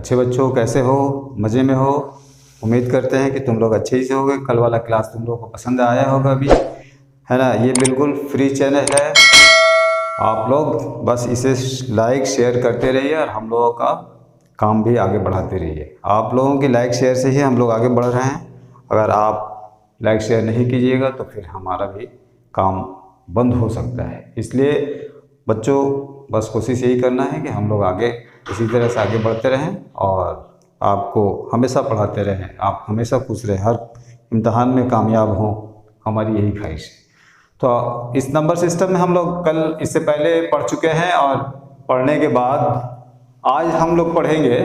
अच्छे बच्चों, कैसे हो? मज़े में हो? उम्मीद करते हैं कि तुम लोग अच्छे ही से होगे। कल वाला क्लास तुम लोगों को पसंद आया होगा अभी, है ना। ये बिल्कुल फ्री चैनल है, आप लोग बस इसे लाइक शेयर करते रहिए और हम लोगों का काम भी आगे बढ़ाते रहिए। आप लोगों की लाइक शेयर से ही हम लोग आगे बढ़ रहे हैं। अगर आप लाइक शेयर नहीं कीजिएगा तो फिर हमारा भी काम बंद हो सकता है। इसलिए बच्चों बस कोशिश यही करना है कि हम लोग आगे इसी तरह से आगे बढ़ते रहें और आपको हमेशा पढ़ाते रहें, आप हमेशा खुश रहें, हर इम्तहान में कामयाब हों, हमारी यही ख्वाहिश है। तो इस नंबर सिस्टम में हम लोग कल इससे पहले पढ़ चुके हैं और पढ़ने के बाद आज हम लोग पढ़ेंगे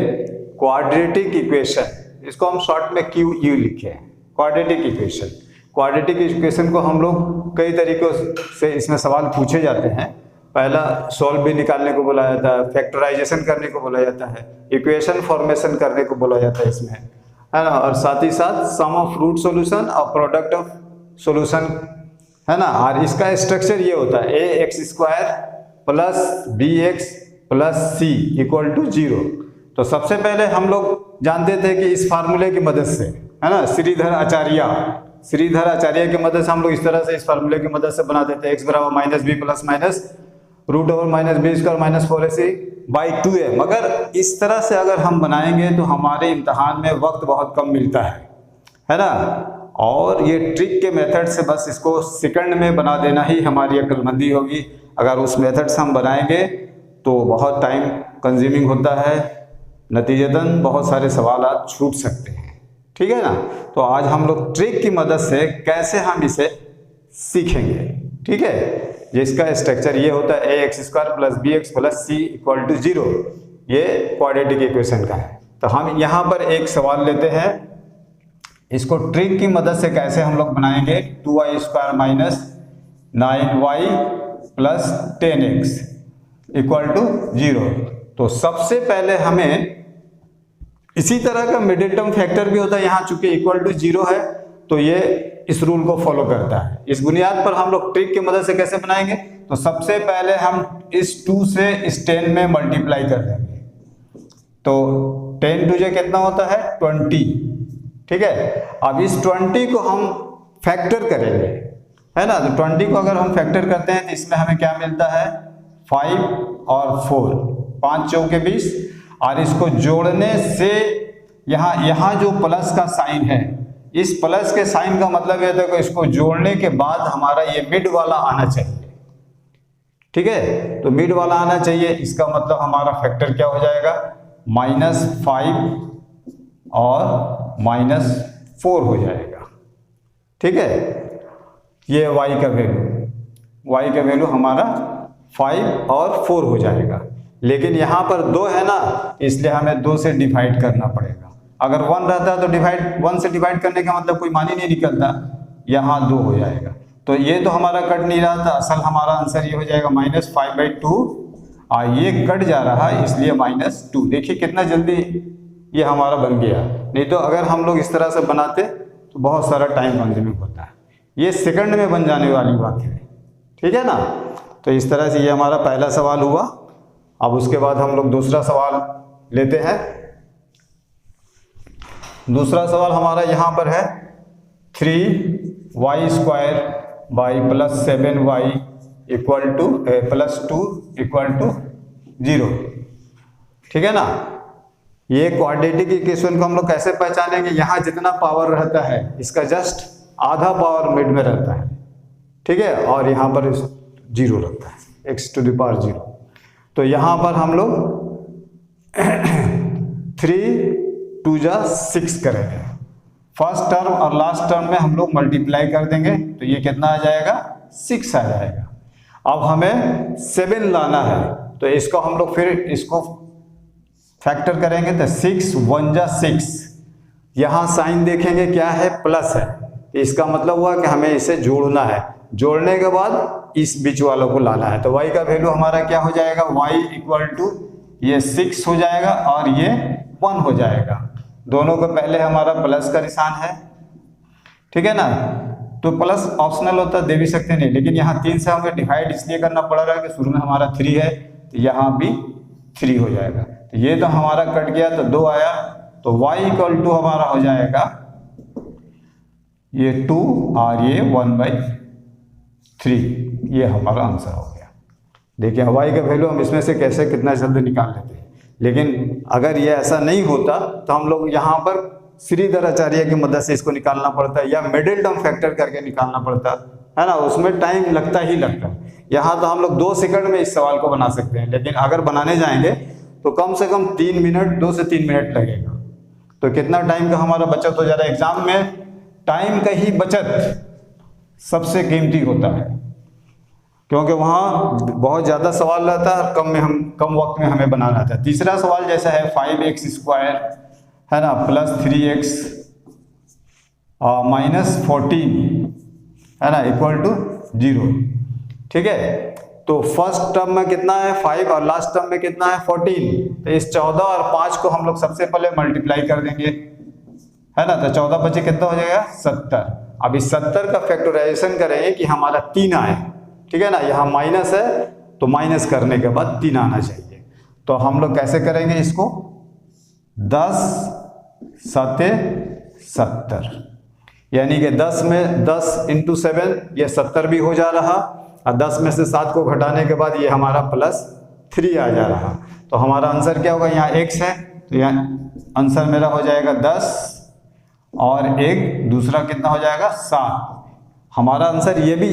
क्वाड्रेटिक इक्वेशन। इसको हम शॉर्ट में QU लिखे हैं, क्वाड्रेटिक इक्वेशन। क्वाड्रेटिक इक्वेशन को हम लोग कई तरीक़ों से इसमें सवाल पूछे जाते हैं। पहला सॉल्व भी निकालने को बोला जाता है, फैक्टराइजेशन करने को बोला जाता है, इक्वेशन फॉर्मेशन करने को बोला जाता है इसमें, है ना। और साथ ही साथ सम ऑफ रूट सॉल्यूशन और प्रोडक्ट ऑफ सॉल्यूशन, है ना। और इसका स्ट्रक्चर ये होता है ax² plus bx plus c equal to 0। तो सबसे पहले हम लोग जानते थे कि इस फार्मूले की मदद से, है ना, श्रीधर आचार्य की मदद से हम लोग इस तरह से इस फार्मूले की मदद से बना देते हैं x बराबर minus b plus minus root over minus b square minus 4ac/2a। मगर इस तरह से अगर हम बनाएंगे तो हमारे इम्तहान में वक्त बहुत कम मिलता है ना। और ये ट्रिक के मेथड से बस इसको सेकंड में बना देना ही हमारी अक्लमंदी होगी। अगर उस मेथड से हम बनाएंगे तो बहुत टाइम कंज्यूमिंग होता है, नतीजतन बहुत सारे सवाल आज छूट सकते हैं, ठीक है ना। तो आज हम लोग ट्रिक की मदद से कैसे हम इसे सीखेंगे, ठीक है। जिसका स्ट्रक्चर ये होता है ax² plus bx plus c equal to 0। ये क्वाड्रेटिक इक्वेशन का है। तो हम यहाँ पर एक सवाल लेते हैं, इसको ट्रिक की मदद से कैसे हम लोग बनाएंगे। 2y² minus 9y plus 10x equal to 0। तो सबसे पहले हमें इसी तरह का मिडिल टर्म फैक्टर भी होता है, यहाँ चूंकि इक्वल टू 0 है तो ये इस रूल को फॉलो करता है। इस बुनियाद पर हम लोग ट्रिक की मदद से कैसे बनाएंगे, तो सबसे पहले हम इस 2 से इस 10 में मल्टीप्लाई कर देंगे। तो 10 2 जे कितना होता है 20, ठीक है। अब इस 20 को हम फैक्टर करेंगे, है ना। तो 20 को अगर हम फैक्टर करते हैं तो इसमें हमें क्या मिलता है 5 और 4, 5 चौके 20। और इसको जोड़ने से यहाँ जो प्लस का साइन है, इस प्लस के साइन का मतलब यह था कि इसको जोड़ने के बाद हमारा ये मिड वाला आना चाहिए, ठीक है। तो मिड वाला आना चाहिए, इसका मतलब हमारा फैक्टर क्या हो जाएगा -5 और -4 हो जाएगा, ठीक है। ये y का वैल्यू हमारा 5 और 4 हो जाएगा। लेकिन यहाँ पर 2 है ना, इसलिए हमें 2 से डिवाइड करना पड़ेगा। अगर 1 रहता है तो 1 से डिवाइड करने का मतलब कोई मान ही नहीं निकलता, यहाँ 2 हो जाएगा। तो ये तो हमारा कट नहीं रहा था, असल हमारा आंसर ये हो जाएगा -5/2। ये कट जा रहा है इसलिए -2। देखिए कितना जल्दी ये हमारा बन गया। नहीं तो अगर हम लोग इस तरह से बनाते तो बहुत सारा टाइम कंज्यूमिंग होता है। ये सेकंड में बन जाने वाली बात है, ठीक है ना। तो इस तरह से ये हमारा पहला सवाल हुआ। अब उसके बाद हम लोग दूसरा सवाल लेते हैं। दूसरा सवाल हमारा यहाँ पर है 3y² plus 7y equal to plus 2 equal to 0, ठीक है ना। ये क्वाड्रेटिक इक्वेशन को हम लोग कैसे पहचानेंगे, यहाँ जितना पावर रहता है इसका जस्ट आधा पावर मिड में रहता है, ठीक है। और यहाँ पर 0 रहता है, x⁴0। तो यहाँ पर हम लोग 3 2 जा 6 करेंगे। फर्स्ट टर्म और लास्ट टर्म में हम लोग मल्टीप्लाई कर देंगे तो ये कितना आ जाएगा 6 आ जाएगा। अब हमें 7 लाना है तो इसको हम लोग फिर इसको फैक्टर करेंगे तो 6 1 जा 6। यहाँ साइन देखेंगे क्या है प्लस है, तो इसका मतलब हुआ कि हमें इसे जोड़ना है। जोड़ने के बाद इस बीच वालों को लाना है। तो y का वैल्यू हमारा क्या हो जाएगा, y इक्वल टू ये 6 हो जाएगा और ये 1 हो जाएगा। दोनों को पहले हमारा प्लस का निशान है, ठीक है ना। तो प्लस ऑप्शनल होता दे भी सकते नहीं, लेकिन यहाँ 3 से हमें डिवाइड इसलिए करना पड़ रहा है कि शुरू में हमारा 3 है तो यहाँ भी 3 हो जाएगा। तो ये तो हमारा कट गया तो 2 आया, तो y इक्वल टू हमारा हो जाएगा ये 2 और ये 1/3, ये हमारा आंसर हो गया। देखिए y का वैल्यू हम इसमें से कैसे कितना जल्दी निकाल लेते हैं। लेकिन अगर ये ऐसा नहीं होता तो हम लोग यहाँ पर श्रीधराचार्य की मदद से इसको निकालना पड़ता है या मिडिल टर्म फैक्टर करके निकालना पड़ता है ना, उसमें टाइम लगता ही लगता है। यहाँ तो हम लोग 2 सेकंड में इस सवाल को बना सकते हैं, लेकिन अगर बनाने जाएंगे तो कम से कम 3 मिनट 2 से 3 मिनट लगेगा। तो कितना टाइम का हमारा बचत हो जा रहा है। एग्जाम में टाइम का ही बचत सबसे कीमती होता है, क्योंकि वहाँ बहुत ज़्यादा सवाल रहता है और कम वक्त में हमें बनाना था। तीसरा सवाल जैसा है 5x² है ना प्लस 3x -14 है ना इक्वल टू 0। ठीक है, तो फर्स्ट टर्म में कितना है 5 और लास्ट टर्म में कितना है 14। तो इस 14 और 5 को हम लोग सबसे पहले मल्टीप्लाई कर देंगे, है ना। तो 14 बचे कितना हो जाएगा 70। अब इस 70 का फैक्टराइजेशन करेंगे कि हमारा 3 आए, ठीक है ना। यहाँ माइनस है तो माइनस करने के बाद 3 आना चाहिए। तो हम लोग कैसे करेंगे इसको, 10 7 70, यानी कि 10 में 10 × 7 ये 70 भी हो जा रहा, और 10 में से 7 को घटाने के बाद ये हमारा +3 आ जा रहा। तो हमारा आंसर क्या होगा, यहाँ x है तो यहाँ आंसर मेरा हो जाएगा 10 और एक दूसरा कितना हो जाएगा 7। हमारा आंसर ये भी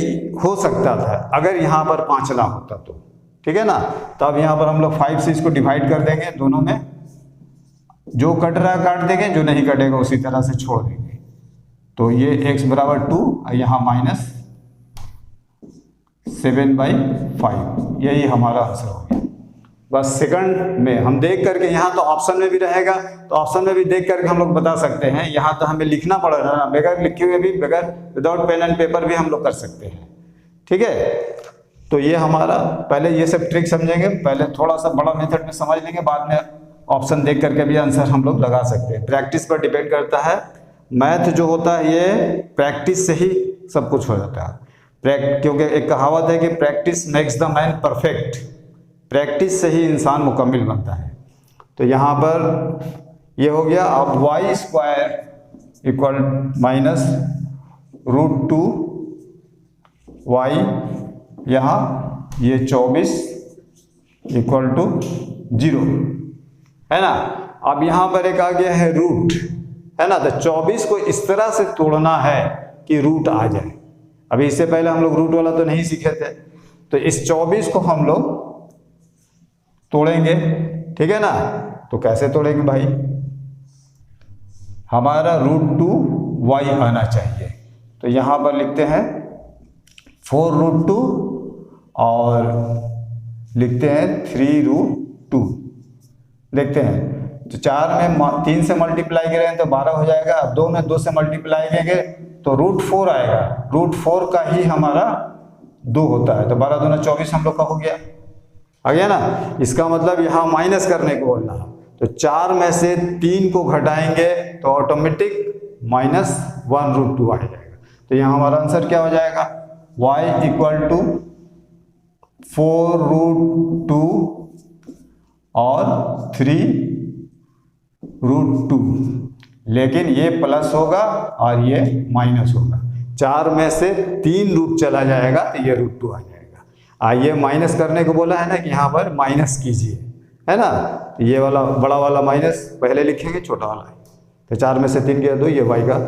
हो सकता था अगर यहाँ पर 5 ना होता तो, ठीक है ना। तो अब यहाँ पर हम लोग 5 से इसको डिवाइड कर देंगे, दोनों में जो कट रहा है काट देंगे, जो नहीं कटेगा उसी तरह से छोड़ देंगे। तो ये x बराबर 2 और यहाँ -7/5, यही हमारा आंसर हो गया। बस सेकंड में हम देख करके, यहाँ तो ऑप्शन में भी रहेगा तो ऑप्शन में भी देख करके हम लोग बता सकते हैं। यहाँ तो हमें लिखना पड़ रहा है ना, बगैर लिखे हुए भी, बगैर विदाउट पेन एंड पेपर भी हम लोग कर सकते हैं। ठीक है, तो ये हमारा पहले ये सब ट्रिक समझेंगे, पहले थोड़ा सा बड़ा मेथड में समझ लेंगे, बाद में ऑप्शन देख करके भी आंसर हम लोग लगा सकते हैं। प्रैक्टिस पर डिपेंड करता है। मैथ जो होता है ये प्रैक्टिस से ही सब कुछ हो जाता है। क्योंकि एक कहावत है कि practice makes the man perfect, practice से ही इंसान मुकम्मिल बनता है। तो यहाँ पर ये हो गया। अब y² इक्वल -√2y, यहाँ ये 24 इक्वल टू 0 है ना। अब यहाँ पर एक आ गया है रूट, है ना। तो 24 को इस तरह से तोड़ना है कि रूट आ जाए। अभी इससे पहले हम लोग रूट वाला तो नहीं सीखे थे, तो इस 24 को हम लोग तोड़ेंगे, ठीक है ना। तो कैसे तोड़ेंगे भाई, हमारा √2y आना चाहिए। तो यहाँ पर लिखते हैं 4√2 और लिखते हैं 3√2, देखते हैं। तो 4 में 3 से मल्टीप्लाई करें तो 12 हो जाएगा, 2 में 2 से मल्टीप्लाई करेंगे तो √4 आएगा। √4 का ही हमारा 2 होता है, तो 12 दूना 24 हम लोग का हो गया, आ गया ना। इसका मतलब यहाँ माइनस करने को बोलना है। तो 4 में से 3 को घटाएंगे तो ऑटोमेटिक -1√2 आ जाएगा। तो यहाँ हमारा आंसर क्या हो जाएगा, y इक्वल टू 4√2 और 3√2, लेकिन ये प्लस होगा और ये माइनस होगा। 4 में से 3 रूट चला जाएगा तो ये √2 आ जाएगा। ये माइनस करने को बोला है ना कि यहाँ पर माइनस कीजिए, है ना। तो ये वाला बड़ा वाला माइनस पहले लिखेंगे, छोटा वाला है। तो 4 में से 3 गया 2, ये y का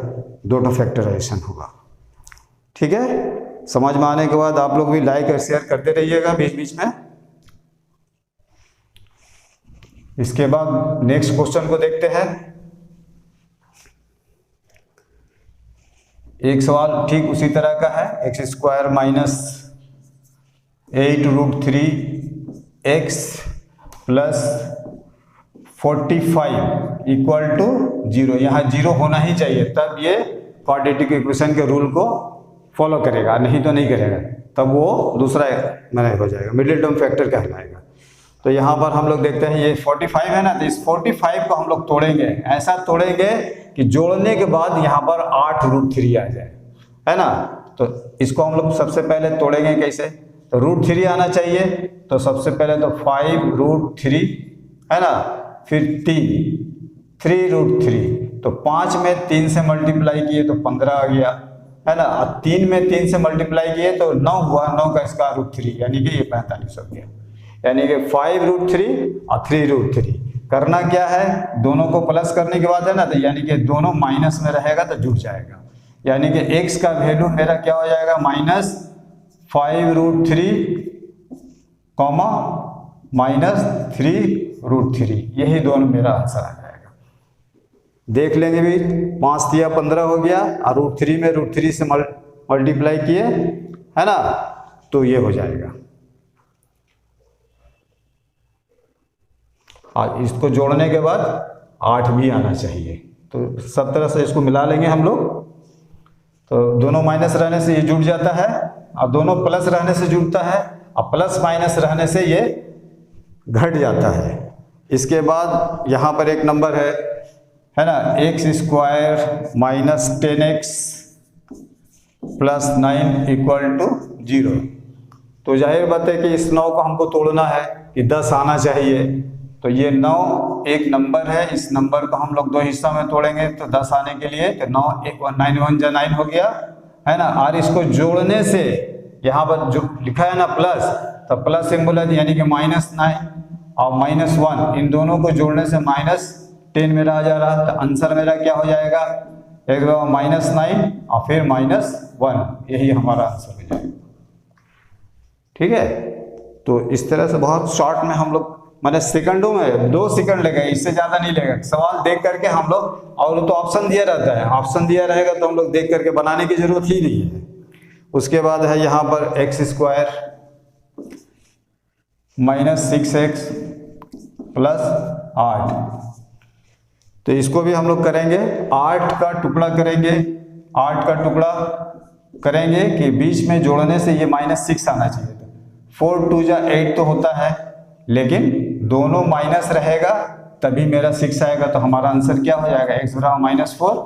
2 फैक्टराइजेशन होगा। ठीक है, समझ में आने के बाद आप लोग भी लाइक और शेयर करते रहिएगा बीच बीच में। इसके बाद नेक्स्ट क्वेश्चन को देखते हैं। एक सवाल ठीक उसी तरह का है, x² -8√3x plus 45 equal to 0। यहाँ 0 होना ही चाहिए, तब ये क्वाड्रेटिक इक्वेशन के रूल को फॉलो करेगा, नहीं तो नहीं करेगा, तब वो दूसरा मैंने हो जाएगा, मिडिल टर्म फैक्टर कहलाएगा। तो यहाँ पर हम लोग देखते हैं ये 45 है ना, तो इस 45 को हम लोग तोड़ेंगे, ऐसा तोड़ेंगे कि जोड़ने के बाद यहाँ पर 8√3 आ जाए, है ना। तो इसको हम लोग सबसे पहले तोड़ेंगे कैसे, तो √3 आना चाहिए। तो सबसे पहले तो 5√3 है ना, फिर 3√3, तो 5 में 3 से मल्टीप्लाई किए तो 15 आ गया, है ना। और 3 में 3 से मल्टीप्लाई किए तो 9 हुआ, 9 का स्क्वायर रूट 3 यानी कि ये 45 हो गया। यानी कि 5√3 और 3√3 करना क्या है, दोनों को प्लस करने के बाद है ना, तो यानी कि दोनों माइनस में रहेगा तो जुड़ जाएगा। यानी कि x का वैल्यू मेरा क्या हो जाएगा, -5√3 कॉमा -3√3, यही दोनों मेरा आंसर आ जाएगा। देख लेंगे भी, 5 दिया 15 हो गया और √3 में √3 से मल्टीप्लाई किए, है ना, तो ये हो जाएगा। और इसको जोड़ने के बाद 8 भी आना चाहिए, तो सब तरह से इसको मिला लेंगे हम लोग। तो दोनों माइनस रहने से ये जुड़ जाता है और दोनों प्लस रहने से जुड़ता है, और प्लस माइनस रहने से ये घट जाता है। इसके बाद यहाँ पर एक नंबर है ना, x² - 10x + 9 = 0। तो जाहिर बात है कि इस 9 को हमको तोड़ना है कि 10 आना चाहिए। तो ये 9 एक नंबर है, इस नंबर को हम लोग 2 हिस्सा में तोड़ेंगे तो 10 आने के लिए, तो 9 9 1 जा 9 हो गया, है ना। और इसको जोड़ने से यहाँ पर जो लिखा है ना प्लस, तो प्लस सिंबल है यानी कि -9 और -1, इन दोनों को जोड़ने से -10 मेरा आ जा रहा। तो आंसर मेरा क्या हो जाएगा, एक बार -9 और फिर -1, यही हमारा आंसर हो जाएगा। ठीक है, तो इस तरह से बहुत शॉर्ट में हम लोग, मैंने सेकंडों में 2 सेकंड लगे, इससे ज़्यादा नहीं लगेगा। सवाल देख करके हम लोग, और तो ऑप्शन दिया रहता है, ऑप्शन दिया रहेगा तो हम लोग देख करके बनाने की जरूरत ही नहीं है। उसके बाद है यहाँ पर x² - 6x + 8, तो इसको भी हम लोग करेंगे, 8 का टुकड़ा करेंगे, 8 का टुकड़ा करेंगे कि बीच में जोड़ने से ये -6 आना चाहिए था। 4 2 जा 8 तो होता है, लेकिन दोनों माइनस रहेगा तभी मेरा 6 आएगा। तो हमारा आंसर क्या हो जाएगा, x बराबर -4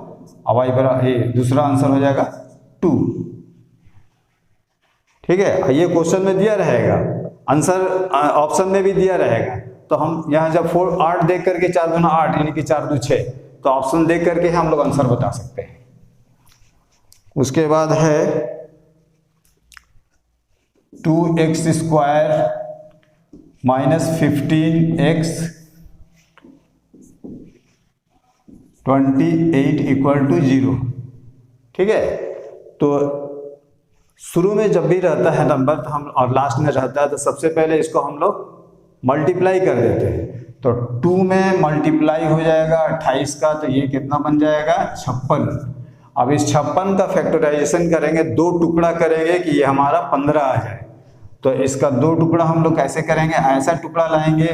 और y बराबर, दूसरा आंसर हो जाएगा 2। ठीक है, ये क्वेश्चन में दिया रहेगा, आंसर ऑप्शन में भी दिया रहेगा। तो हम यहाँ जब 8 देख करके 4 दूना 8 यानी कि 4 2 6, तो ऑप्शन देख करके हम लोग आंसर बता सकते हैं। उसके बाद है 2x² - 15x 28 = 0। ठीक है, तो शुरू में जब भी रहता है नंबर तो हम, और लास्ट में रहता है, तो सबसे पहले इसको हम लोग मल्टीप्लाई कर देते हैं। तो 2 में मल्टीप्लाई हो जाएगा 28 का, तो ये कितना बन जाएगा, 56। अब इस 56 का फैक्टराइजेशन करेंगे, 2 टुकड़ा करेंगे कि ये हमारा 15 आ जाए। तो इसका 2 टुकड़ा हम लोग कैसे करेंगे, ऐसा टुकड़ा लाएंगे,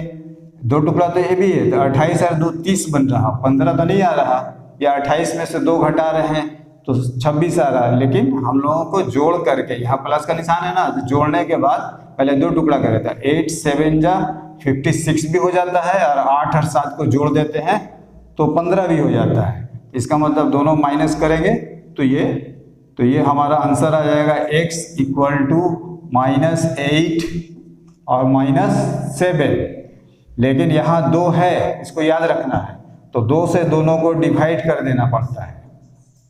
2 टुकड़ा तो ये भी है, तो 28 और 2 30 बन रहा, 15 तो नहीं आ रहा, या 28 में से 2 घटा रहे हैं तो 26 आ रहा है। लेकिन हम लोगों को जोड़ करके, यहाँ प्लस का निशान है ना, तो जोड़ने के बाद पहले 2 टुकड़ा कर देता है, 8 7 जा 56 भी हो जाता है, और 8 और 7 को जोड़ देते हैं तो 15 भी हो जाता है। इसका मतलब दोनों माइनस करेंगे तो ये हमारा आंसर आ जाएगा x = -8 और -7। लेकिन यहाँ 2 है, इसको याद रखना है, तो 2 से दोनों को डिवाइड कर देना पड़ता है।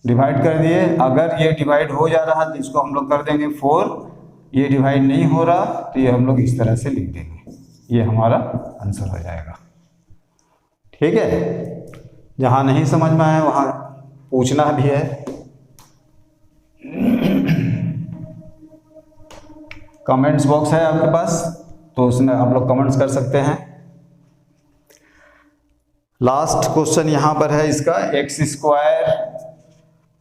डिवाइड कर दिए, अगर ये डिवाइड हो जा रहा तो इसको हम लोग कर देंगे 4, ये डिवाइड नहीं हो रहा तो ये हम लोग इस तरह से लिख देंगे, ये हमारा आंसर हो जाएगा। ठीक है, जहाँ नहीं समझ में आए वहाँ पूछना भी है। कमेंट्स बॉक्स है आपके पास, तो उसमें आप लोग कमेंट्स कर सकते हैं। लास्ट क्वेश्चन यहाँ पर है इसका, x²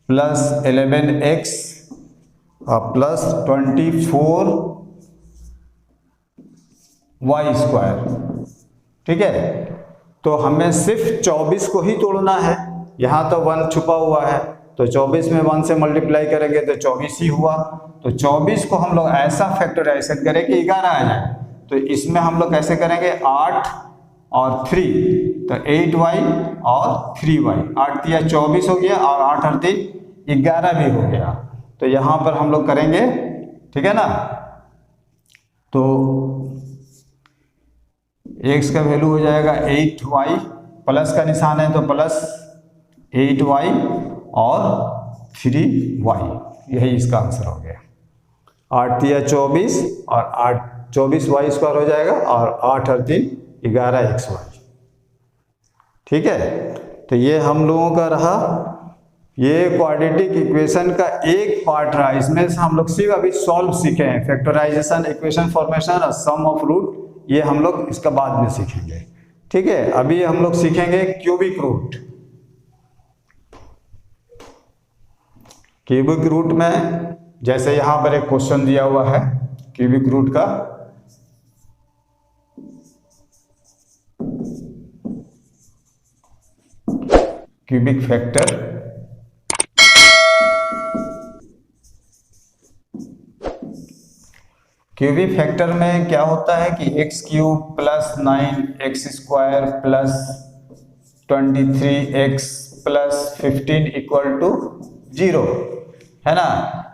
+ 11x + 24y²। ठीक है, तो हमें सिर्फ 24 को ही तोड़ना है, यहाँ तो 1 छुपा हुआ है, तो 24 में 1 से मल्टीप्लाई करेंगे तो 24 ही हुआ। तो 24 को हम लोग ऐसा फैक्टराइजेशन करें कि 11 आ जाए। तो इसमें हम लोग कैसे करेंगे, 8 और 3, तो 8y और 3y, 8 × 24 हो गया और 8 और 3 11 भी हो गया। तो यहाँ पर हम लोग करेंगे, ठीक है ना। तो x का वैल्यू हो जाएगा 8y, प्लस का निशान है तो प्लस 8y और 3y, यही इसका आंसर हो गया। 8 तिया 24 और 8 24y स्क्वायर हो जाएगा और 8 और 3 11xy। ठीक है, तो ये हम लोगों का रहा, ये क्वाड्रेटिक इक्वेशन का एक पार्ट रहा। इसमें से हम लोग सिर्फ अभी सॉल्व सीखे हैं, फैक्टराइजेशन, इक्वेशन फॉर्मेशन और सम ऑफ रूट, ये हम लोग इसका बाद में सीखेंगे। ठीक है, अभी हम लोग सीखेंगे क्यूबिक रूट। क्यूबिक रूट में जैसे यहां पर एक क्वेश्चन दिया हुआ है क्यूबिक रूट का, क्यूबिक फैक्टर, क्यूबिक फैक्टर में क्या होता है कि x cube plus 9x square plus 23x plus 15 equal to 0 है ना।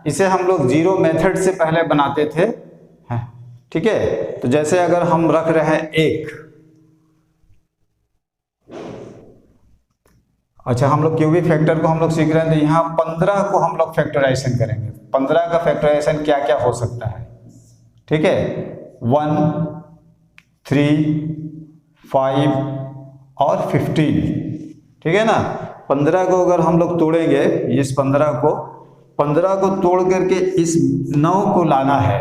इसे हम लोग जीरो मेथड से पहले बनाते थे। ठीक है, तो जैसे अगर हम रख रहे हैं 1, अच्छा हम लोग क्यूबिक फैक्टर को हम लोग सीख रहे हैं, तो यहाँ 15 को हम लोग फैक्टराइजेशन करेंगे। 15 का फैक्टराइजेशन क्या क्या हो सकता है। ठीक है, 1, 3, 5 और 15। ठीक है ना, 15 को अगर हम लोग तोड़ेंगे, इस 15 को तोड़ करके इस 9 को लाना है।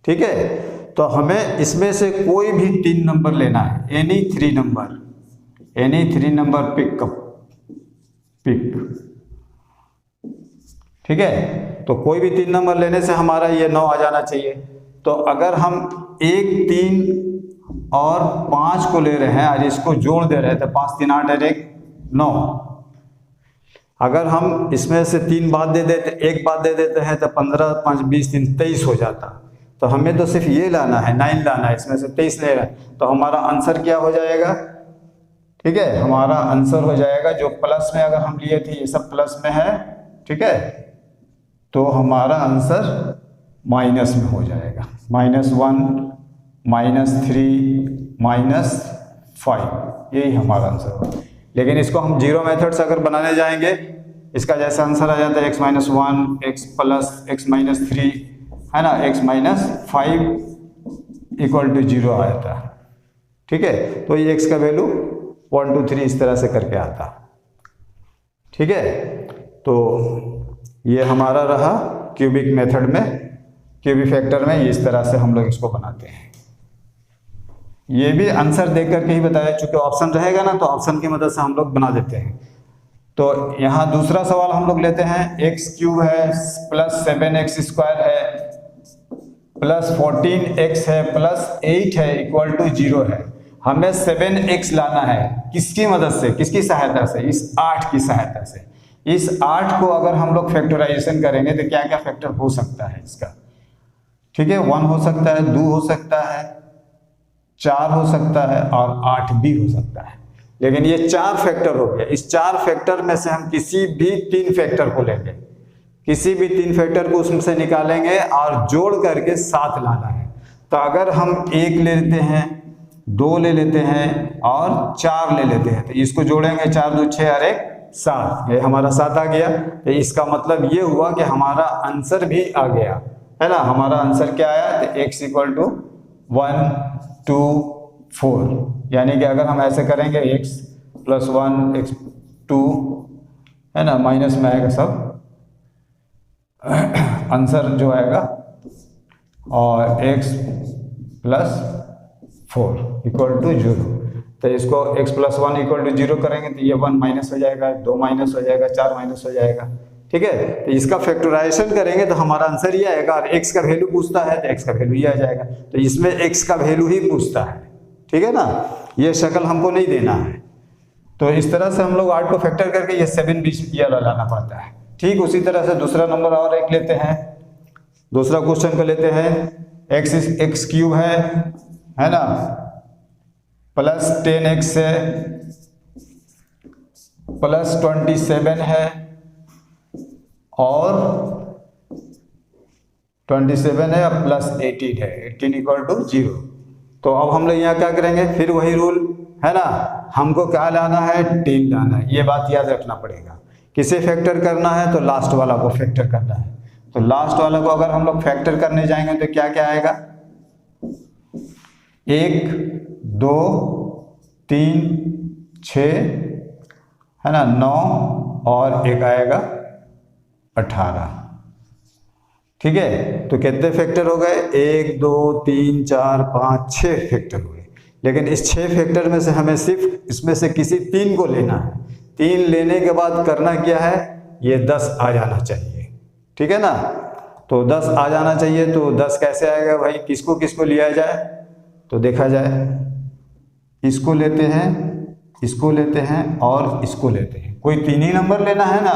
ठीक है, तो हमें इसमें से कोई भी 3 नंबर लेना है, एनी 3 नंबर पिक। ठीक है, तो कोई भी 3 नंबर लेने से हमारा ये 9 आ जाना चाहिए। तो अगर हम 1, 3 और 5 को ले रहे हैं और इसको जोड़ दे रहे हैं, तो 5, 3, 8 और 1, 9। अगर हम इसमें से 3 बाद दे देते, 1 बाद दे देते हैं, तो 15, 5, 20, 3, 23 हो जाता। तो हमें तो सिर्फ ये लाना है, 9 लाना है, इसमें से 23 ले रहे हैं, तो हमारा आंसर क्या हो जाएगा। ठीक है, हमारा आंसर हो जाएगा, जो प्लस में अगर हम लिए थे, ये सब प्लस में है। ठीक है, तो हमारा आंसर माइनस में हो जाएगा, -1, -3, -5, यही हमारा आंसर होगा। लेकिन इसको हम जीरो मेथड से अगर बनाने जाएंगे, इसका जैसा आंसर आ जाता है x -1, x प्लस x -3 है ना, x -5 इक्वल टू 0 आ जाता है। ठीक है, तो ये x का वैल्यू 1, 2, 3 इस तरह से करके आता। ठीक है, तो ये हमारा रहा क्यूबिक मेथड में, क्यूबिक फैक्टर में, इस तरह से हम लोग इसको बनाते हैं। ये भी आंसर देख करके ही बताया, चूंकि ऑप्शन रहेगा ना, तो ऑप्शन की मदद से हम लोग बना देते हैं। तो यहाँ दूसरा सवाल हम लोग लेते हैं, एक्स क्यूब है प्लस 7x स्क्वायर है प्लस 14x है प्लस 8 है इक्वल टू 0 है। हमें 7x लाना है, किसकी मदद से, किसकी सहायता से, इस 8 की सहायता से। इस 8 को अगर हम लोग फैक्टराइजेशन करेंगे तो क्या क्या फैक्टर हो सकता है इसका। ठीक है, 1 हो सकता है, 2 हो सकता है, 4 हो सकता है और 8 भी हो सकता है। लेकिन ये 4 फैक्टर हो गया। इस 4 फैक्टर में से हम किसी भी 3 फैक्टर को लेंगे, किसी भी 3 फैक्टर को उसमें से निकालेंगे और जोड़ करके 7 लाना है। तो अगर हम 1 ले लेते हैं, 2 ले लेते हैं और 4 ले लेते हैं, तो इसको जोड़ेंगे, 4, 2, 6 और 1, 7, ये हमारा 7 आ गया। तो इसका मतलब ये हुआ कि हमारा आंसर भी आ गया, है ना। हमारा आंसर क्या आया, तो x इक्वल टू 1, 2, 4, यानी कि अगर हम ऐसे करेंगे x + 1, x 2 है ना, माइनस में आएगा सब आंसर जो आएगा, और x + 4 इक्वल टू 0। तो इसको x + 1 इक्वल टू 0 करेंगे तो ये 1 माइनस हो जाएगा, 2 माइनस हो जाएगा, 4 माइनस हो जाएगा। ठीक है, तो इसका फैक्टराइजेशन करेंगे तो हमारा आंसर ये आएगा। और x का वैल्यू पूछता है तो x का वैल्यू ये आ जाएगा। तो इसमें x का वैल्यू ही पूछता है। ठीक है ना, ये शक्ल हमको नहीं देना है। तो इस तरह से हम लोग 8 को फैक्टर करके ये 7 बीच ये लाना पड़ता है। ठीक उसी तरह से दूसरा नंबर और एक लेते हैं, दूसरा क्वेश्चन को लेते हैं। x क्यूब है ना, प्लस 10x है प्लस 27 है और 27 है प्लस 18 है, 18 इक्वल टू 0। तो अब हम लोग यहाँ क्या करेंगे, फिर वही रूल है ना, हमको क्या लाना है, 10 लाना है। ये बात याद रखना पड़ेगा। किसे फैक्टर करना है, तो लास्ट वाला को फैक्टर करना है। तो लास्ट वाला को अगर हम लोग फैक्टर करने जाएंगे तो क्या क्या आएगा, 1 2 3 6 है ना, 9 और एक आएगा 18। ठीक है, तो कितने फैक्टर हो गए, 1 2 3 4 5 6 फैक्टर हो गए। लेकिन इस 6 फैक्टर में से हमें सिर्फ इसमें से किसी 3 को लेना है। 3 लेने के बाद करना क्या है, ये 10 आ जाना चाहिए। ठीक है ना, तो 10 आ जाना चाहिए। तो 10 कैसे आएगा भाई, किसको किसको लिया जाए, तो देखा जाए, इसको लेते हैं, इसको लेते हैं और इसको लेते हैं। कोई 3 ही नंबर लेना है ना,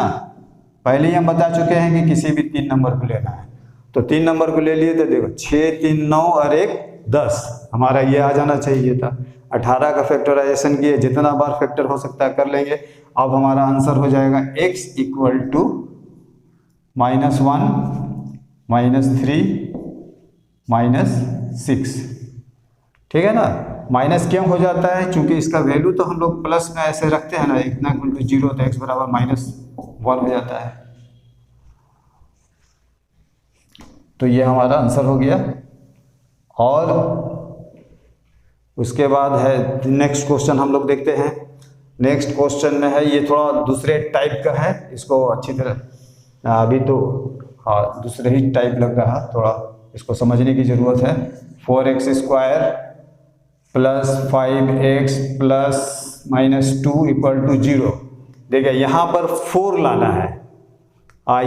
पहले ही हम बता चुके हैं कि किसी भी 3 नंबर को लेना है। तो 3 नंबर को ले लिए तो देखो 6 3 9 और 1 10, हमारा ये आ जाना चाहिए था। 18 का फैक्टराइजेशन किए, जितना बार फैक्टर हो सकता है कर लेंगे। अब हमारा आंसर हो जाएगा x इक्वल टू -1 -3 -6। ठीक है ना, माइनस क्यों हो जाता है, क्योंकि इसका वैल्यू तो हम लोग प्लस में ऐसे रखते हैं ना, इतना इक्वल टू 0 तो x बराबर -1 हो जाता है। तो ये हमारा आंसर हो गया। और उसके बाद है नेक्स्ट क्वेश्चन, हम लोग देखते हैं। नेक्स्ट क्वेश्चन में है, ये थोड़ा दूसरे टाइप का है, इसको अच्छी तरह अभी तो हाँ दूसरे ही टाइप लग रहा, थोड़ा इसको समझने की ज़रूरत है। 4x² plus 5x plus -2 equal to 0। देखिए यहाँ पर 4 लाना है,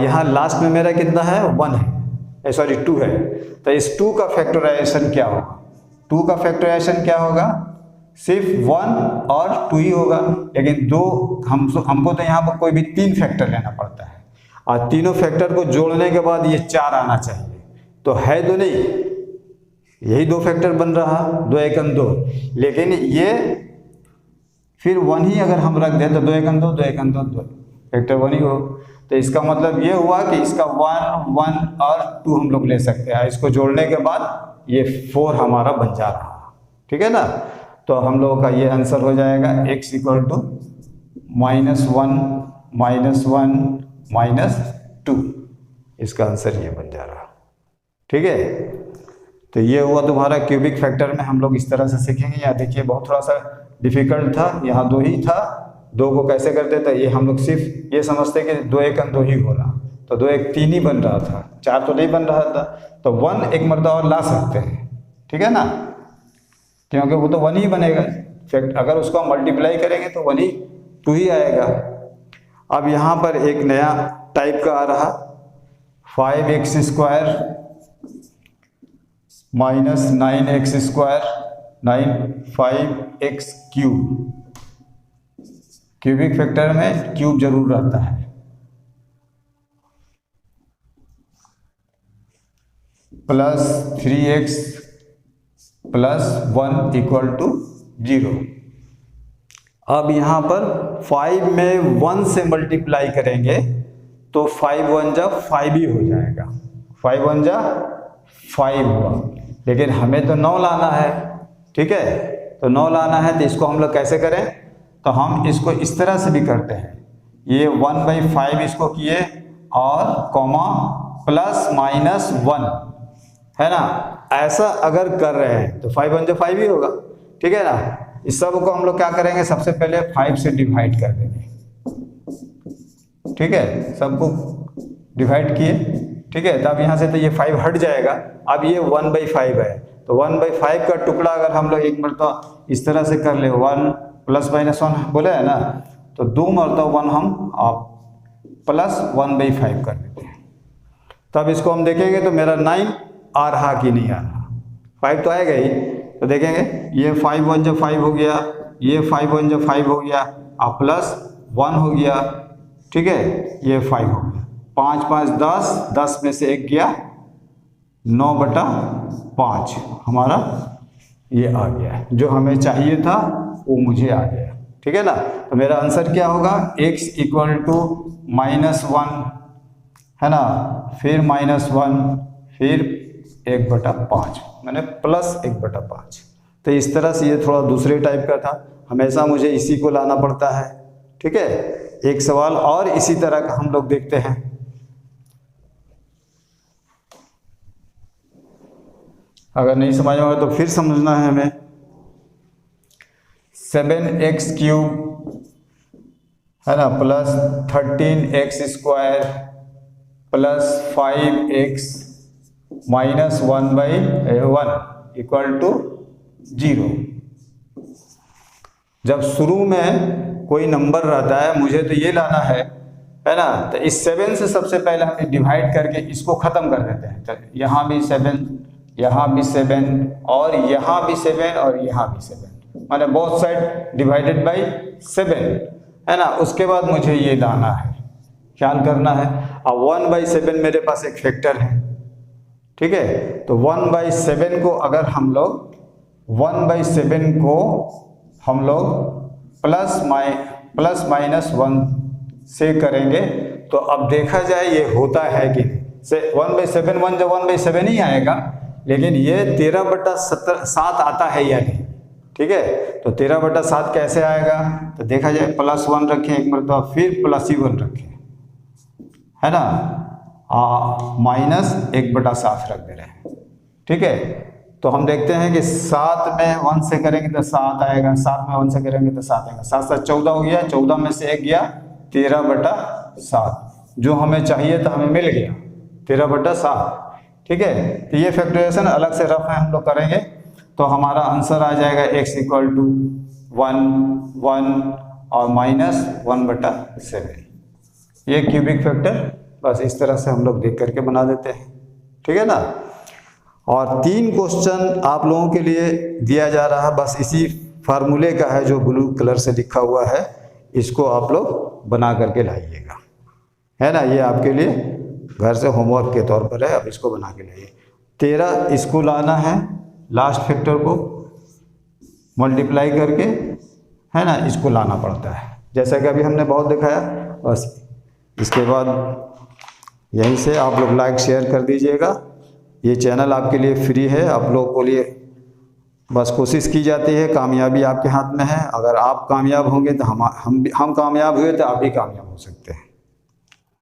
यहाँ लास्ट में मेरा कितना है, 1 है, सॉरी 2 है। तो इस 2 का फैक्टराइजेशन क्या होगा, 2 का फैक्टराइजेशन क्या होगा, सिर्फ 1 और 2 ही होगा। लेकिन हमको तो यहाँ पर कोई भी 3 फैक्टर लेना पड़ता है, और तीनों फैक्टर को जोड़ने के बाद ये 4 आना चाहिए। तो है तो नहीं, यही 2 फैक्टर बन रहा, 2 1 2, लेकिन ये फिर 1 ही अगर हम रख दें तो 2 1 2 2 1 2 2 फैक्टर 1 ही हो। तो इसका मतलब ये हुआ कि इसका 1 1 और 2 हम लोग ले सकते हैं, इसको जोड़ने के बाद ये 4 हमारा बन जा रहा। ठीक है ना, तो हम लोगों का ये आंसर हो जाएगा x इक्वल टू -1 -2। इसका आंसर ये बन जा रहा। ठीक है, तो ये हुआ तुम्हारा क्यूबिक फैक्टर में हम लोग इस तरह से सीखेंगे। यहाँ देखिए बहुत थोड़ा सा डिफिकल्ट था, यहाँ 2 ही था, 2 को कैसे करते थे, ये हम लोग सिर्फ ये समझते कि 2 1 2 ही हो रहा, तो 2 1 3 ही बन रहा था, 4 तो नहीं बन रहा था। तो 1 एक मरतबा और ला सकते हैं, ठीक है ना, क्योंकि वो तो 1 ही बनेगा। फैक्ट अगर उसको हम मल्टीप्लाई करेंगे तो 1 ही 2 ही आएगा। अब यहाँ पर एक नया टाइप का आ रहा, 5x² -9x² 5x³ cubic factor में क्यूब जरूर रहता है। Plus 3x plus 1 equal to 0। अब यहाँ पर 5 में 1 से मल्टीप्लाई करेंगे तो 5 1 जा 5 ही हो जाएगा, 5 1 जा 5 हुआ। लेकिन हमें तो 9 लाना है, ठीक है, तो 9 लाना है, तो इसको हम लोग कैसे करें, तो हम इसको इस तरह से भी करते हैं, ये 1/5 इसको किए और कॉमा प्लस -1 है ना, ऐसा अगर कर रहे हैं तो 5 1 जा 5 ही होगा। ठीक है ना, इस सब को हम लोग क्या करेंगे, सबसे पहले 5 से डिवाइड कर देंगे। ठीक है, सबको डिवाइड किए, ठीक है, तब यहाँ से तो ये 5 हट जाएगा। अब ये 1/5 है, तो 1/5 का टुकड़ा अगर हम लोग एक मरतबा इस तरह से कर ले, 1 प्लस -1 बोले है ना, तो 2 मरतबा 1 हम प्लस 1/5 कर देते हैं। तब इसको हम देखेंगे तो मेरा 9 आ रहा कि नहीं आ रहा, 5 तो आएगा ही। तो देखेंगे ये 5 1 जा 5 हो गया, ये 5 1 जा 5 हो गया, अब प्लस 1 हो गया, ठीक है, ये 5 हो गया, 5 5 10, 10 में से 1 गया, 9/5 हमारा ये आ गया, जो हमें चाहिए था वो मुझे आ गया। ठीक है ना, तो मेरा आंसर क्या होगा, x इक्वल टू -1 है ना, फिर -1, फिर 1/5, मैंने प्लस 1/5, तो इस तरह से ये थोड़ा दूसरे टाइप का था, हमेशा मुझे इसी को लाना पड़ता है। ठीक है, एक सवाल और इसी तरह का हम लोग देखते हैं। अगर नहीं समझ में तो फिर समझना है हमें। 7x³ है ना plus 13x² plus 5x minus 1/1 equal to 0। जब शुरू में कोई नंबर रहता है मुझे तो ये लाना है ना, तो इस 7 से सबसे पहले हम डिवाइड करके इसको ख़त्म कर देते हैं। तो यहाँ भी 7, यहाँ भी 7 और यहाँ भी 7 और यहाँ भी 7, माने बोथ साइड डिवाइडेड बाई 7 है ना। उसके बाद मुझे ये लाना है, ख्याल करना है। अब 1/7 मेरे पास एक फैक्टर है। ठीक है, तो 1/7 को अगर हम लोग 1/7 को हम लोग प्लस माइनस 1 से करेंगे तो अब देखा जाए ये होता है कि नहीं। से 1/7 1 जब 1/7 ही आएगा, लेकिन ये 13/7 आता है या नहीं। ठीक है, तो 13/7 कैसे आएगा, तो देखा जाए +1 रखें एक मरतबा, फिर +1 रखें, है ना, -1/7 रख दे रहे हैं। ठीक है, तो हम देखते हैं कि 7 में 1 से करेंगे तो 7 आएगा, 7 में 1 से करेंगे तो 7 आएगा, 7 7 14 हो गया, 14 में से 1 गया 13/7, जो हमें चाहिए था हमें मिल गया 13/7। ठीक है, तो ये फैक्टराइजेशन अलग से रफ है हम लोग करेंगे, तो हमारा आंसर आ जाएगा x = 1 1 और -1/7। ये क्यूबिक फैक्टर बस इस तरह से हम लोग देख करके बना देते हैं। ठीक है ना। और 3 क्वेश्चन आप लोगों के लिए दिया जा रहा है, बस इसी फार्मूले का है जो ब्लू कलर से लिखा हुआ है, इसको आप लोग बना करके लाइएगा, है ना। ये आपके लिए घर से होमवर्क के तौर पर है, अब इसको बना के लाइए। 13 इसको लाना है, लास्ट फैक्टर को मल्टीप्लाई करके, है ना, इसको लाना पड़ता है, जैसा कि अभी हमने बहुत दिखाया। बस इसके बाद यहीं से आप लोग लाइक शेयर कर दीजिएगा। ये चैनल आपके लिए फ्री है, आप लोगों को लिए बस कोशिश की जाती है, कामयाबी आपके हाथ में है। अगर आप कामयाब होंगे तो हम कामयाब हुए तो आप भी कामयाब हो सकते हैं।